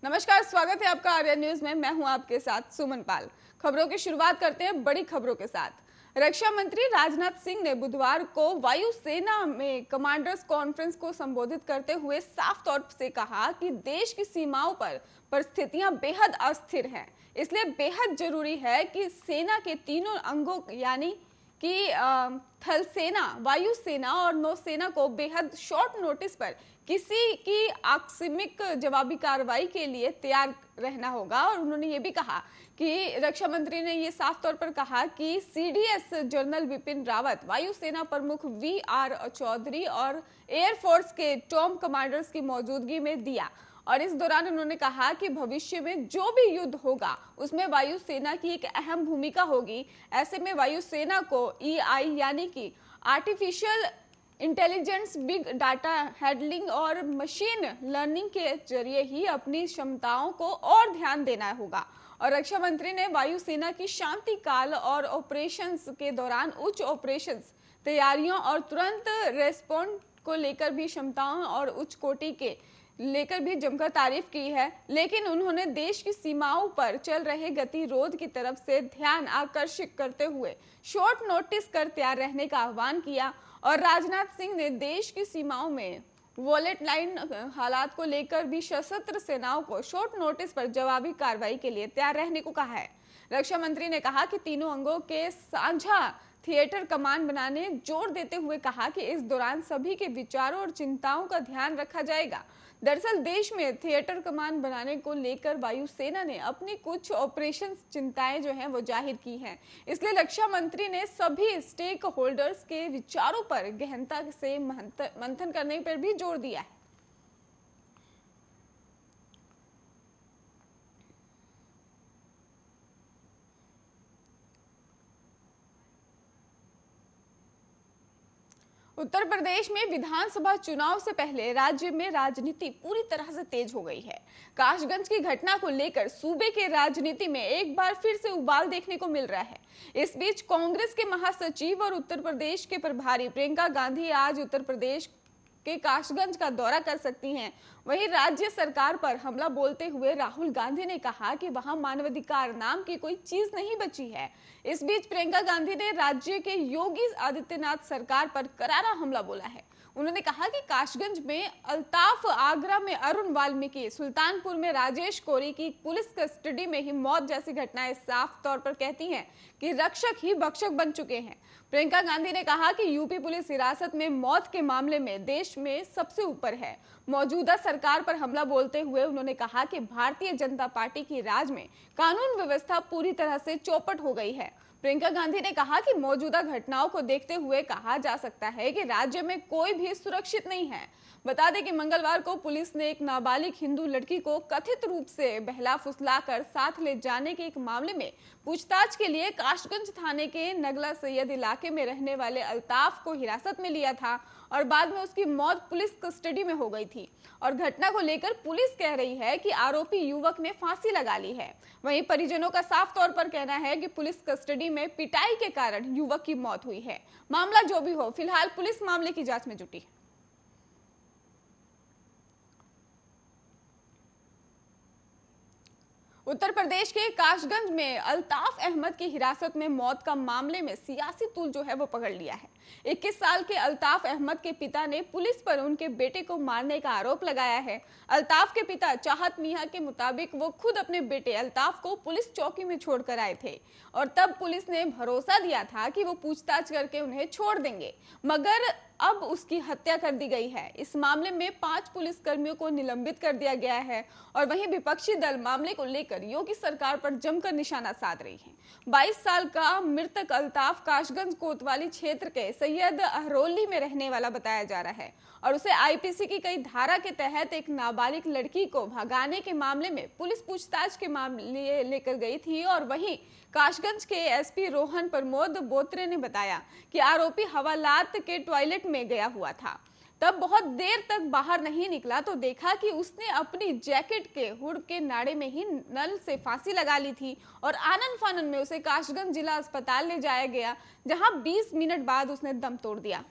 नमस्कार, स्वागत है आपका आर्या न्यूज में। मैं हूं आपके साथ सुमन पाल। खबरों की शुरुआत करते हैं बड़ी खबरों के साथ। रक्षा मंत्री राजनाथ सिंह ने बुधवार को वायुसेना में कमांडर्स कॉन्फ्रेंस को संबोधित करते हुए साफ तौर से कहा कि देश की सीमाओं पर परिस्थितियां बेहद अस्थिर हैं। इसलिए बेहद जरूरी है कि सेना के तीनों अंगों यानी कि थल सेना, वायुसेना और नौसेना को बेहद शॉर्ट नोटिस पर किसी की आकस्मिक जवाबी कार्रवाई के लिए तैयार रहना होगा। और उन्होंने ये भी कहा कि रक्षा मंत्री ने ये साफ तौर पर कहा कि सीडीएस जनरल विपिन रावत, वायुसेना प्रमुख वी.आर. चौधरी और एयरफोर्स के टॉप कमांडर्स की मौजूदगी में दिया। और इस दौरान उन्होंने कहा कि भविष्य में जो भी युद्ध होगा उसमें वायुसेना की एक अहम भूमिका होगी। ऐसे में वायुसेना को ईआई यानी कि artificial intelligence, big data handling और मशीन लर्निंग के जरिए ही अपनी क्षमताओं को और ध्यान देना होगा। और रक्षा मंत्री ने वायुसेना की शांति काल और ऑपरेशंस के दौरान उच्च ऑपरेशंस तैयारियों और तुरंत रेस्पॉन्ड को लेकर भी क्षमताओं और उच्च कोटि के लेकर भी जमकर तारीफ की है। लेकिन उन्होंने देश की सीमाओं पर चल रहे गतिरोध की तरफ से ध्यान आकर्षित करते हुए शॉर्ट नोटिस कर तैयार रहने का आह्वान किया। और राजनाथ सिंह ने देश की सीमाओं में वॉलेटाइल हालात को लेकर भी सशस्त्र सेनाओं को शॉर्ट नोटिस पर जवाबी कार्रवाई के लिए तैयार रहने को कहा है। रक्षा मंत्री ने कहा कि तीनों अंगों के साझा थिएटर कमान बनाने जोर देते हुए कहा कि इस दौरान सभी के विचारों और चिंताओं का ध्यान रखा जाएगा। दरअसल देश में थिएटर कमान बनाने को लेकर वायुसेना ने अपनी कुछ ऑपरेशन चिंताएं जो हैं वो जाहिर की हैं। इसलिए रक्षा मंत्री ने सभी स्टेक होल्डर्स के विचारों पर गहनता से मंथन करने पर भी जोर दिया है। उत्तर प्रदेश में विधानसभा चुनाव से पहले राज्य में राजनीति पूरी तरह से तेज हो गई है। काशगंज की घटना को लेकर सूबे के राजनीति में एक बार फिर से उबाल देखने को मिल रहा है। इस बीच कांग्रेस के महासचिव और उत्तर प्रदेश के प्रभारी प्रियंका गांधी आज उत्तर प्रदेश के काशगंज का दौरा कर सकती हैं। वहीं राज्य सरकार पर हमला बोलते हुए राहुल गांधी ने कहा कि वहां मानवाधिकार नाम की कोई चीज नहीं बची है। इस बीच प्रियंका गांधी ने राज्य के योगी आदित्यनाथ सरकार पर करारा हमला बोला है। उन्होंने कहा कि काशगंज में अल्ताफ, आगरा में अरुण वाल्मीकि, सुल्तानपुर में राजेश कोरी की पुलिस कस्टडी में ही मौत जैसी घटनाएं साफ तौर पर कहती हैं कि रक्षक ही भक्षक बन चुके हैं। प्रियंका गांधी ने कहा कि यूपी पुलिस हिरासत में मौत के मामले में देश में सबसे ऊपर है। मौजूदा सरकार पर हमला बोलते हुए उन्होंने कहा कि भारतीय जनता पार्टी की राज में कानून व्यवस्था पूरी तरह से चौपट हो गई है। प्रियंका गांधी ने कहा कि मौजूदा घटनाओं को देखते हुए कहा जा सकता है कि राज्य में कोई भी सुरक्षित नहीं है। बता दें कि मंगलवार को पुलिस ने एक नाबालिग हिंदू लड़की को कथित रूप से बहला फुसलाकर साथ ले जाने के एक मामले में पूछताछ के लिए काशगंज थाने के नगला सैयद इलाके में रहने वाले अल्ताफ को हिरासत में लिया था और बाद में उसकी मौत पुलिस कस्टडी में हो गई थी। और घटना को लेकर पुलिस कह रही है कि आरोपी युवक ने फांसी लगा ली है। वहीं परिजनों का साफ तौर पर कहना है कि पुलिस कस्टडी में पिटाई के कारण युवक की मौत हुई है। मामला जो भी हो, फिलहाल पुलिस मामले की जांच में जुटी है। उत्तर प्रदेश के काशगंज में अल्ताफ अहमद की हिरासत में मौत का मामले में सियासी तूल जो है वो पकड़ लिया है। 21 साल के अल्ताफ अहमद के पिता ने पुलिस पर उनके बेटे को मारने का आरोप लगाया है। अल्ताफ के पिता चाहत मियां के मुताबिक वो खुद अपने बेटे अल्ताफ को पुलिस चौकी में छोड़कर आए थे और तब पुलिस ने भरोसा दिया था कि वो पूछताछ करके उन्हें छोड़ देंगे, मगर अब उसकी हत्या कर दी गई है। इस मामले में 5 पुलिसकर्मियों को निलंबित कर दिया गया है। और वहीं विपक्षी दल मामले को लेकर योगी सरकार पर जमकर निशाना साध रही है। 22 साल का मृतक अल्ताफ काशगंज कोतवाली क्षेत्र के सैयद अहरोली में रहने वाला बताया जा रहा है और उसे आईपीसी की कई धारा के तहत एक नाबालिग लड़की को भगाने के मामले में पुलिस पूछताछ के मामले लेकर गई थी। और वहीं काशगंज के एसपी रोहन प्रमोद बोत्रे ने बताया कि आरोपी हवालात के टॉयलेट में गया हुआ था। तब बहुत देर तक बाहर नहीं निकला तो देखा कि उसने अपनी जैकेट के हुड के नाड़े में ही नल से फांसी लगा ली थी और आनन फानन में उसे काशगंज जिला अस्पताल ले जाया गया, जहां 20 मिनट बाद उसने दम तोड़ दिया।